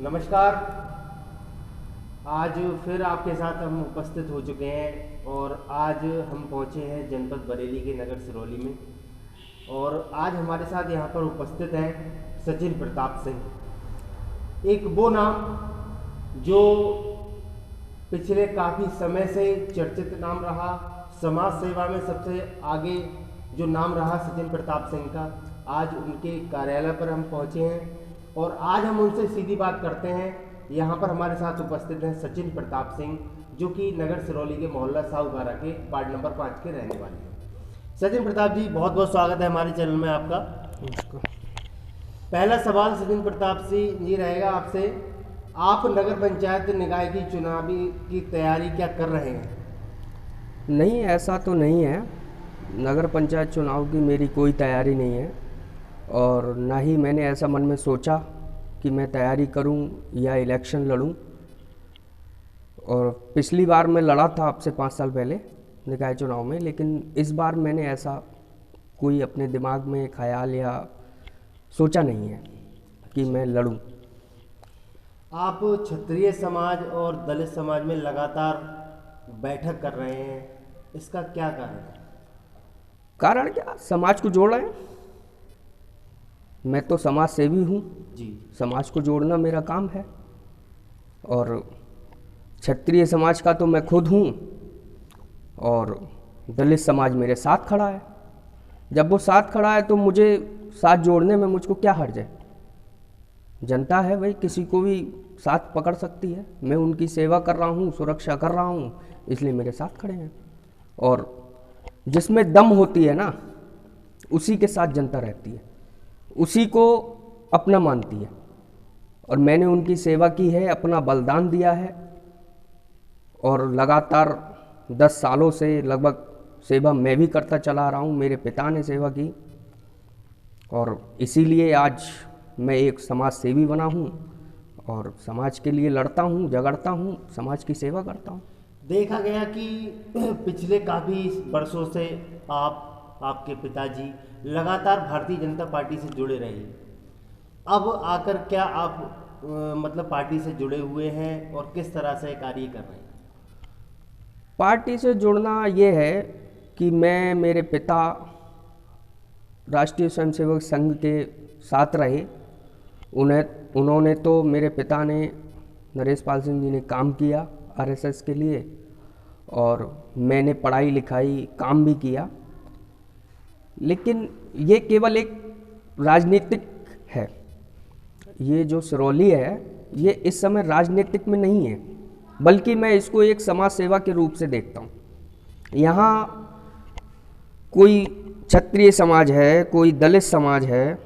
नमस्कार। आज फिर आपके साथ हम उपस्थित हो चुके हैं और आज हम पहुंचे हैं जनपद बरेली के नगर सिरौली में। और आज हमारे साथ यहाँ पर उपस्थित हैं सचिन प्रताप सिंह, एक वो नाम जो पिछले काफ़ी समय से चर्चित नाम रहा, समाज सेवा में सबसे आगे जो नाम रहा सचिन प्रताप सिंह का। आज उनके कार्यालय पर हम पहुँचे हैं और आज हम उनसे सीधी बात करते हैं। यहाँ पर हमारे साथ उपस्थित हैं सचिन प्रताप सिंह, जो कि नगर सिरौली के मोहल्ला साहूपारा के वार्ड नंबर 5 के रहने वाले हैं। सचिन प्रताप जी, बहुत बहुत स्वागत है हमारे चैनल में आपका। पहला सवाल सचिन प्रताप सिंह जी रहेगा आपसे, आप नगर पंचायत निकाय की चुनावी की तैयारी क्या कर रहे हैं? नहीं, ऐसा तो नहीं है। नगर पंचायत चुनाव की मेरी कोई तैयारी नहीं है और ना ही मैंने ऐसा मन में सोचा कि मैं तैयारी करूं या इलेक्शन लड़ूं। और पिछली बार मैं लड़ा था आपसे 5 साल पहले निकाय चुनाव में, लेकिन इस बार मैंने ऐसा कोई अपने दिमाग में ख्याल या सोचा नहीं है कि मैं लड़ूं। आप क्षत्रिय समाज और दलित समाज में लगातार बैठक कर रहे हैं, इसका क्या कारण है? कारण क्या, समाज को जोड़ रहे हैं। मैं तो समाज सेवी हूँ जी। समाज को जोड़ना मेरा काम है। और क्षत्रिय समाज का तो मैं खुद हूँ और दलित समाज मेरे साथ खड़ा है। जब वो साथ खड़ा है तो मुझे साथ जोड़ने में मुझको क्या हर्ज है। जनता है भाई, किसी को भी साथ पकड़ सकती है। मैं उनकी सेवा कर रहा हूँ, सुरक्षा कर रहा हूँ, इसलिए मेरे साथ खड़े हैं। और जिसमें दम होती है ना, उसी के साथ जनता रहती है, उसी को अपना मानती है। और मैंने उनकी सेवा की है, अपना बलिदान दिया है और लगातार 10 सालों से लगभग सेवा मैं भी करता चला रहा हूँ। मेरे पिता ने सेवा की और इसीलिए आज मैं एक समाज सेवी बना हूँ और समाज के लिए लड़ता हूँ, झगड़ता हूँ, समाज की सेवा करता हूँ। देखा गया कि पिछले काफ़ी वर्षों से आपके पिताजी लगातार भारतीय जनता पार्टी से जुड़े रहे। अब आकर क्या आप मतलब पार्टी से जुड़े हुए हैं और किस तरह से कार्य कर रहे हैं? पार्टी से जुड़ना ये है कि मैं, मेरे पिता राष्ट्रीय स्वयंसेवक संघ के साथ रहे। उन्होंने तो, मेरे पिता ने, नरेश पाल सिंह जी ने काम किया आरएसएस के लिए और मैंने पढ़ाई लिखाई काम भी किया। लेकिन ये केवल एक राजनीतिक है। ये जो सिरौली है ये इस समय राजनीतिक में नहीं है, बल्कि मैं इसको एक समाज सेवा के रूप से देखता हूँ। यहाँ कोई क्षत्रिय समाज है, कोई दलित समाज है,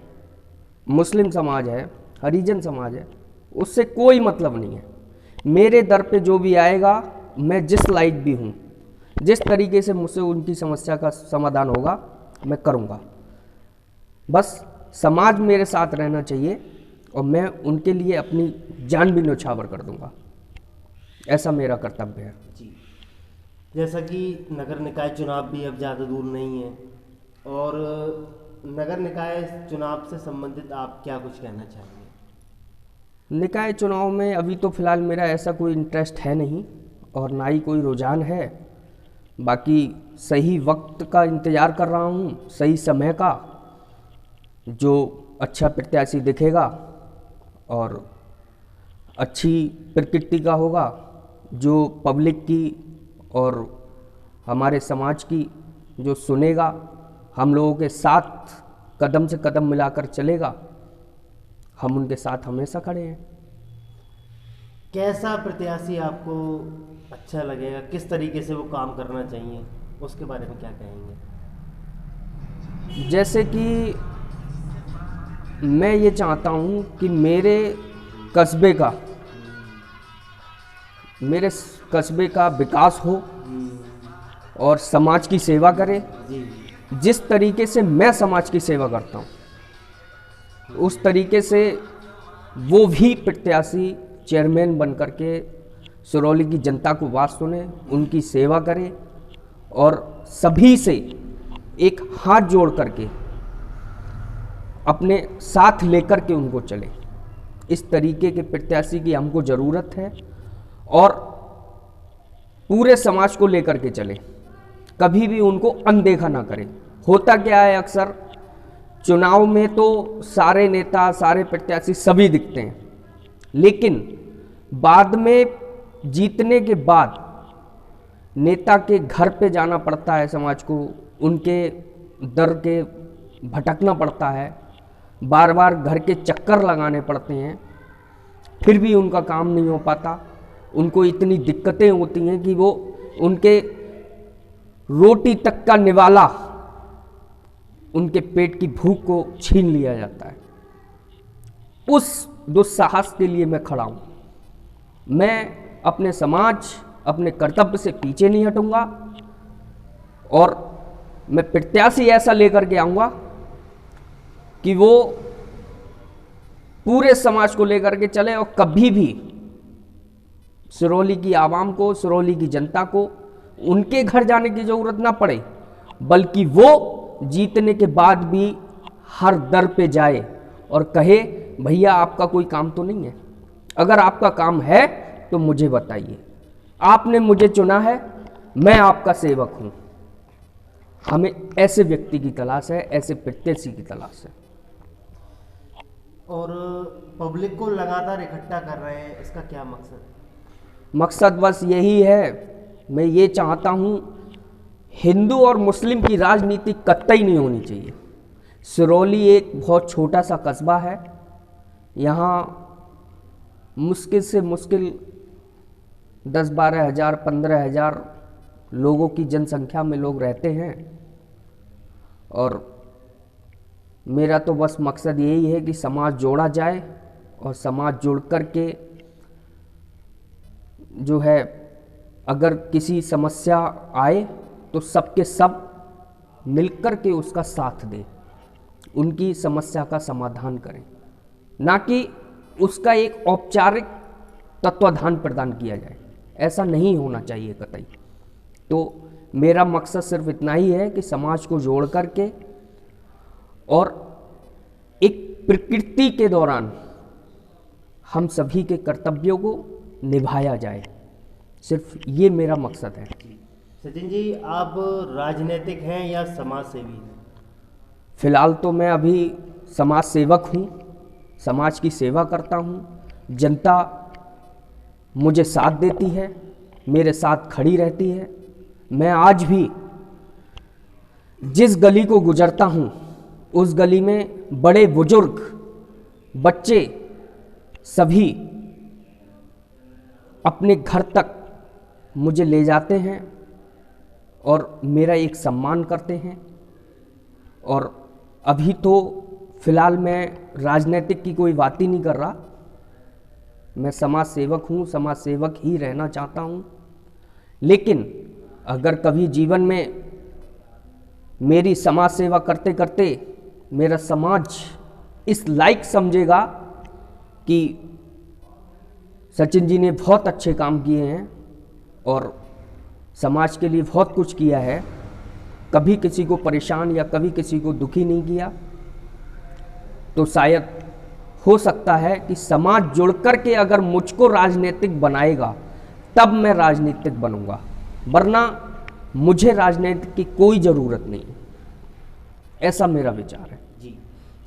मुस्लिम समाज है, हरिजन समाज है, उससे कोई मतलब नहीं है। मेरे दर पे जो भी आएगा, मैं जिस लायक भी हूँ, जिस तरीके से मुझसे उनकी समस्या का समाधान होगा मैं करूँगा। बस समाज मेरे साथ रहना चाहिए और मैं उनके लिए अपनी जान भी न्यौछावर कर दूँगा। ऐसा मेरा कर्तव्य है। जी। जैसा कि नगर निकाय चुनाव भी अब ज़्यादा दूर नहीं है और नगर निकाय चुनाव से संबंधित आप क्या कुछ कहना चाहेंगे? निकाय चुनाव में अभी तो फ़िलहाल मेरा ऐसा कोई इंटरेस्ट है नहीं और ना ही कोई रुझान है। बाकी सही वक्त का इंतज़ार कर रहा हूँ, सही समय का, जो अच्छा प्रत्याशी दिखेगा और अच्छी प्रकृति का होगा, जो पब्लिक की और हमारे समाज की जो सुनेगा, हम लोगों के साथ कदम से कदम मिलाकर चलेगा, हम उनके साथ हमेशा खड़े हैं। कैसा प्रत्याशी आपको अच्छा लगेगा, किस तरीके से वो काम करना चाहिए, उसके बारे में क्या कहेंगे? जैसे कि मैं ये चाहता हूँ कि मेरे कस्बे का विकास हो और समाज की सेवा करे। जी। जिस तरीके से मैं समाज की सेवा करता हूँ उस तरीके से वो भी प्रत्याशी चेयरमैन बन कर के सिरौली की जनता को बात सुने, उनकी सेवा करे और सभी से एक हाथ जोड़ करके अपने साथ लेकर के उनको चले। इस तरीके के प्रत्याशी की हमको ज़रूरत है और पूरे समाज को लेकर के चले, कभी भी उनको अनदेखा ना करें। होता क्या है, अक्सर चुनाव में तो सारे नेता, सारे प्रत्याशी सभी दिखते हैं, लेकिन बाद में जीतने के बाद नेता के घर पे जाना पड़ता है, समाज को उनके दर के भटकना पड़ता है, बार बार घर के चक्कर लगाने पड़ते हैं, फिर भी उनका काम नहीं हो पाता। उनको इतनी दिक्कतें होती हैं कि वो उनके रोटी तक का निवाला, उनके पेट की भूख को छीन लिया जाता है। उस दुस्साहस के लिए मैं खड़ा हूँ। मैं अपने समाज, अपने कर्तव्य से पीछे नहीं हटूंगा और मैं प्रत्याशी ऐसा लेकर के आऊँगा कि वो पूरे समाज को लेकर के चले और कभी भी सिरौली की आवाम को, सिरौली की जनता को उनके घर जाने की ज़रूरत ना पड़े, बल्कि वो जीतने के बाद भी हर दर पे जाए और कहे, भैया आपका कोई काम तो नहीं है, अगर आपका काम है तो मुझे बताइए, आपने मुझे चुना है, मैं आपका सेवक हूँ। हमें ऐसे व्यक्ति की तलाश है, ऐसे प्रत्याशी की तलाश है। और पब्लिक को लगातार इकट्ठा कर रहे हैं, इसका क्या मकसद है? मकसद बस यही है, मैं ये चाहता हूँ हिंदू और मुस्लिम की राजनीति कतई नहीं होनी चाहिए। सिरौली एक बहुत छोटा सा कस्बा है, यहाँ मुश्किल से मुश्किल 10-12 हज़ार, 15 हज़ार लोगों की जनसंख्या में लोग रहते हैं और मेरा तो बस मकसद यही है कि समाज जोड़ा जाए और समाज जुड़ कर के जो है, अगर किसी समस्या आए तो सबके सब मिलकर के उसका साथ दें, उनकी समस्या का समाधान करें, ना कि उसका एक औपचारिक तत्वाधान प्रदान किया जाए। ऐसा नहीं होना चाहिए कतई। तो मेरा मकसद सिर्फ इतना ही है कि समाज को जोड़ करके और एक प्रकृति के दौरान हम सभी के कर्तव्यों को निभाया जाए, सिर्फ ये मेरा मकसद है। सचिन जी, आप राजनीतिक हैं या समाज सेवी हैं? फिलहाल तो मैं अभी समाज सेवक हूँ, समाज की सेवा करता हूँ। जनता मुझे साथ देती है, मेरे साथ खड़ी रहती है। मैं आज भी जिस गली को गुजरता हूँ, उस गली में बड़े बुजुर्ग, बच्चे सभी अपने घर तक मुझे ले जाते हैं और मेरा एक सम्मान करते हैं। और अभी तो फिलहाल मैं राजनीतिक की कोई बात ही नहीं कर रहा, मैं समाज सेवक हूँ, समाज सेवक ही रहना चाहता हूँ। लेकिन अगर कभी जीवन में मेरी समाज सेवा करते करते मेरा समाज इस लायक समझेगा कि सचिन जी ने बहुत अच्छे काम किए हैं और समाज के लिए बहुत कुछ किया है, कभी किसी को परेशान या कभी किसी को दुखी नहीं किया, तो शायद हो सकता है कि समाज जुड़कर के अगर मुझको राजनीतिक बनाएगा तब मैं राजनीतिक बनूंगा, वरना मुझे राजनीति की कोई ज़रूरत नहीं, ऐसा मेरा विचार है। जी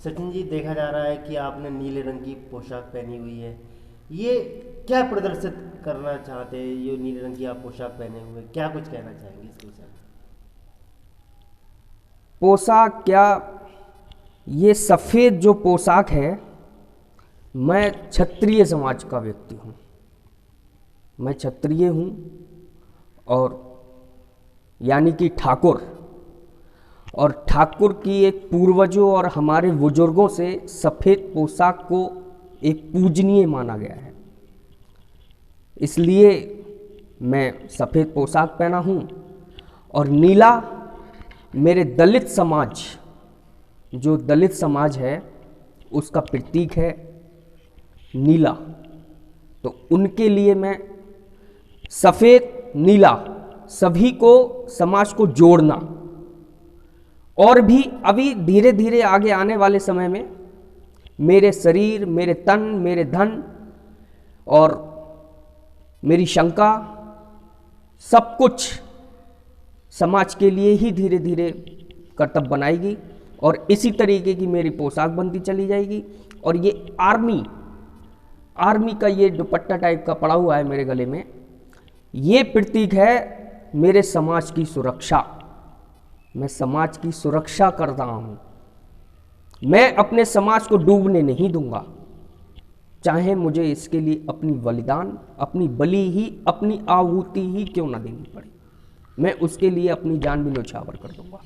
सचिन जी, देखा जा रहा है कि आपने नीले रंग की पोशाक पहनी हुई है, ये क्या प्रदर्शित करना चाहते हैं? ये नीले रंग की आप पोशाक पहने हुए, क्या कुछ कहना चाहेंगे इसके विषय में? पोशाक क्या, ये सफ़ेद जो पोशाक है, मैं क्षत्रिय समाज का व्यक्ति हूँ, मैं क्षत्रिय हूँ और यानी कि ठाकुर, और ठाकुर की एक पूर्वजों और हमारे बुजुर्गों से सफ़ेद पोशाक को एक पूजनीय माना गया है, इसलिए मैं सफ़ेद पोशाक पहना हूँ। और नीला मेरे दलित समाज, जो दलित समाज है उसका प्रतीक है नीला, तो उनके लिए मैं सफ़ेद नीला, सभी को, समाज को जोड़ना। और भी अभी धीरे धीरे आगे आने वाले समय में मेरे शरीर, मेरे तन, मेरे धन और मेरी शंका, सब कुछ समाज के लिए ही धीरे धीरे कर्तव्य बनाएगी और इसी तरीके की मेरी पोशाक बनती चली जाएगी। और ये आर्मी का ये दुपट्टा टाइप का पड़ा हुआ है मेरे गले में, ये प्रतीक है मेरे समाज की सुरक्षा। मैं समाज की सुरक्षा कर रहा हूँ। मैं अपने समाज को डूबने नहीं दूंगा, चाहे मुझे इसके लिए अपनी बलिदान, अपनी बलि ही, अपनी आहुति ही क्यों ना देनी पड़े, मैं उसके लिए अपनी जान भी न्यौछावर कर दूंगा।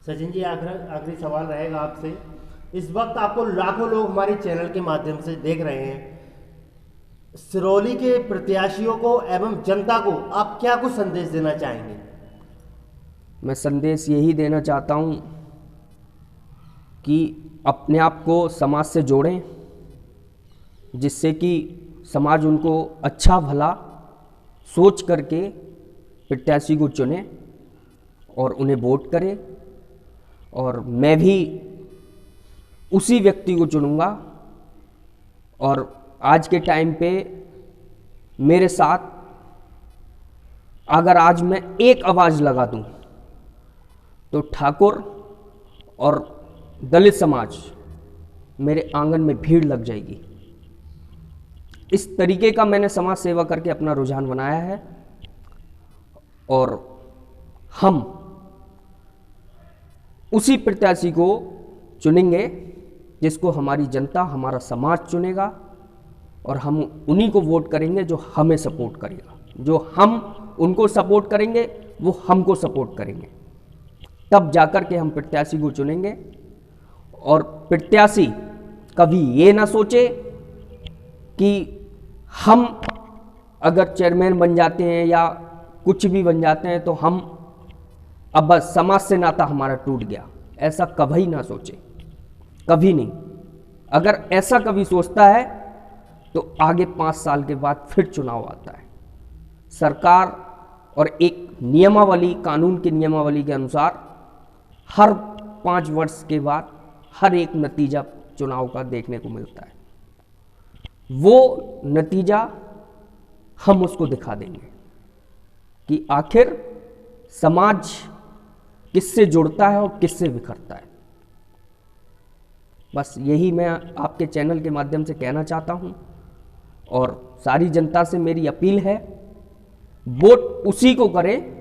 सचिन जी, आखिरी सवाल रहेगा आपसे। इस वक्त आपको लाखों लोग हमारे चैनल के माध्यम से देख रहे हैं। सिरौली के प्रत्याशियों को एवं जनता को आप क्या कुछ संदेश देना चाहेंगे? मैं संदेश यही देना चाहता हूँ कि अपने आप को समाज से जोड़ें, जिससे कि समाज उनको अच्छा भला सोच करके प्रत्याशी को चुने और उन्हें वोट करे। और मैं भी उसी व्यक्ति को चुनूंगा। और आज के टाइम पे मेरे साथ अगर आज मैं एक आवाज़ लगा दूं तो ठाकुर और दलित समाज मेरे आंगन में भीड़ लग जाएगी। इस तरीके का मैंने समाज सेवा करके अपना रुझान बनाया है और हम उसी प्रत्याशी को चुनेंगे जिसको हमारी जनता, हमारा समाज चुनेगा और हम उन्हीं को वोट करेंगे जो हमें सपोर्ट करेगा। जो हम उनको सपोर्ट करेंगे वो हमको सपोर्ट करेंगे, तब जाकर के हम प्रत्याशी को चुनेंगे। और प्रत्याशी कभी ये ना सोचे कि हम अगर चेयरमैन बन जाते हैं या कुछ भी बन जाते हैं तो हम अब बस समाज से नाता हमारा टूट गया, ऐसा कभी ना सोचे, कभी नहीं। अगर ऐसा कभी सोचता है तो आगे 5 साल के बाद फिर चुनाव आता है। सरकार और एक नियमावली, कानून की नियमावली के अनुसार हर 5 वर्ष के बाद हर एक नतीजा चुनाव का देखने को मिलता है। वो नतीजा हम उसको दिखा देंगे कि आखिर समाज किससे जुड़ता है और किससे बिखरता है। बस यही मैं आपके चैनल के माध्यम से कहना चाहता हूं और सारी जनता से मेरी अपील है, वोट उसी को करें